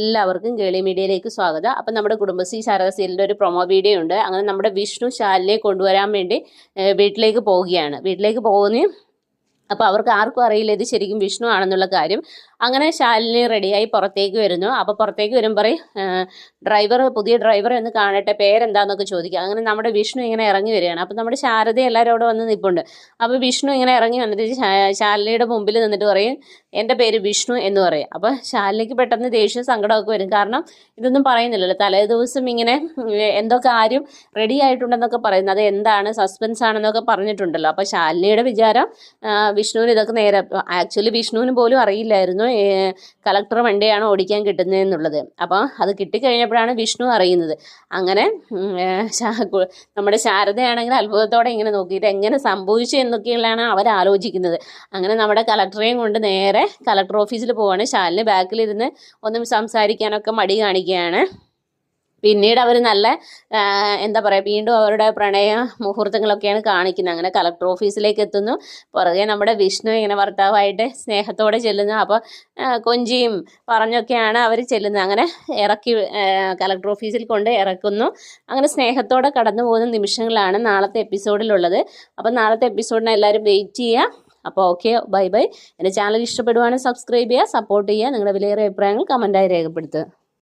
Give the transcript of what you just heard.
എല്ലാവർക്കും കേളി മീഡിയയിലേക്ക് സ്വാഗതം. അപ്പം നമ്മുടെ കുടുംബശ്രീ ശാരദ സീരിയലിൻ്റെ ഒരു പ്രൊമോ വീഡിയോ ഉണ്ട്. അങ്ങനെ നമ്മുടെ വിഷ്ണു ശാലിനെ കൊണ്ടുവരാൻ വേണ്ടി വീട്ടിലേക്ക് പോവുകയാണ്. വീട്ടിലേക്ക് പോകുന്ന അപ്പോൾ അവർക്ക് ആർക്കും അറിയില്ല ഇത് ശരിക്കും വിഷ്ണു ആണെന്നുള്ള കാര്യം. അങ്ങനെ ശാലിനി റെഡിയായി പുറത്തേക്ക് വരുന്നു. അപ്പോൾ പുറത്തേക്ക് വരുമ്പോൾ പറയും ഡ്രൈവർ, പുതിയ ഡ്രൈവർ എന്ന് കാണട്ടെ, പേരെന്താന്നൊക്കെ ചോദിക്കുക. അങ്ങനെ നമ്മുടെ വിഷ്ണു ഇങ്ങനെ ഇറങ്ങി വരികയാണ്. അപ്പോൾ നമ്മുടെ ശാരദ എല്ലാവരും അവിടെ വന്ന് നിൽപ്പുണ്ട്. അപ്പോൾ വിഷ്ണു ഇങ്ങനെ ഇറങ്ങി വന്നിട്ട് ശാലിനിയുടെ മുമ്പിൽ നിന്നിട്ട് പറയും എൻ്റെ പേര് വിഷ്ണു എന്ന് പറയും. അപ്പോൾ ശാലിനിക്ക് പെട്ടെന്ന് ദേഷ്യം സങ്കടമൊക്കെ വരും. കാരണം ഇതൊന്നും പറയുന്നില്ലല്ലോ. തലേ ദിവസം ഇങ്ങനെ എന്തോ കാര്യം റെഡി ആയിട്ടുണ്ടെന്നൊക്കെ പറയുന്നത്, അത് എന്താണ്, സസ്പെൻസ് ആണെന്നൊക്കെ പറഞ്ഞിട്ടുണ്ടല്ലോ. അപ്പോൾ ശാലിനിയുടെ വിചാരം വിഷ്ണുവിന് ഇതൊക്കെ നേരെ, ആക്ച്വലി വിഷ്ണുവിന് പോലും അറിയില്ലായിരുന്നു കളക്ടർ വണ്ടിയാണ് ഓടിക്കാൻ കിട്ടുന്നതെന്നുള്ളത്. അപ്പോൾ അത് കിട്ടിക്കഴിഞ്ഞപ്പോഴാണ് വിഷ്ണു അറിയുന്നത്. അങ്ങനെ നമ്മുടെ ശാരദയാണെങ്കിൽ അത്ഭുതത്തോടെ ഇങ്ങനെ നോക്കിയിട്ട് എങ്ങനെ സംഭവിച്ചു എന്നൊക്കെയുള്ളതാണ് അവർ ആലോചിക്കുന്നത്. അങ്ങനെ നമ്മുടെ കളക്ടറെയും കൊണ്ട് നേരെ കളക്ടർ ഓഫീസിൽ പോവാണ്. ശാലിനി ബാക്കിലിരുന്ന് ഒന്നും സംസാരിക്കാനൊക്കെ മടി കാണിക്കുകയാണ്. പിന്നീട് അവർ നല്ല എന്താ പറയുക, വീണ്ടും അവരുടെ പ്രണയ മുഹൂർത്തങ്ങളൊക്കെയാണ് കാണിക്കുന്നത്. അങ്ങനെ കളക്ടർ ഓഫീസിലേക്ക് എത്തുന്നു. പുറകെ നമ്മുടെ വിഷ്ണു ഇങ്ങനെ ഭർത്താവായിട്ട് സ്നേഹത്തോടെ ചെല്ലുന്നു. അപ്പോൾ കൊഞ്ചിയും പറഞ്ഞൊക്കെയാണ് അവർ ചെല്ലുന്നത്. അങ്ങനെ ഇറക്കി കളക്ടർ ഓഫീസിൽ കൊണ്ട് ഇറക്കുന്നു. അങ്ങനെ സ്നേഹത്തോടെ കടന്നു പോകുന്ന നിമിഷങ്ങളാണ് നാളത്തെ എപ്പിസോഡിലുള്ളത്. അപ്പോൾ നാളത്തെ എപ്പിസോഡിന് എല്ലാവരും വെയിറ്റ് ചെയ്യുക. അപ്പോൾ ഓക്കെ, ബൈ ബൈ. എൻ്റെ ചാനൽ ഇഷ്ടപ്പെടുവാണെങ്കിൽ സബ്സ്ക്രൈബ് ചെയ്യുക, സപ്പോർട്ട് ചെയ്യുക. നിങ്ങളുടെ വിലയേറിയ അഭിപ്രായങ്ങൾ കമൻറ്റായി രേഖപ്പെടുത്തുക.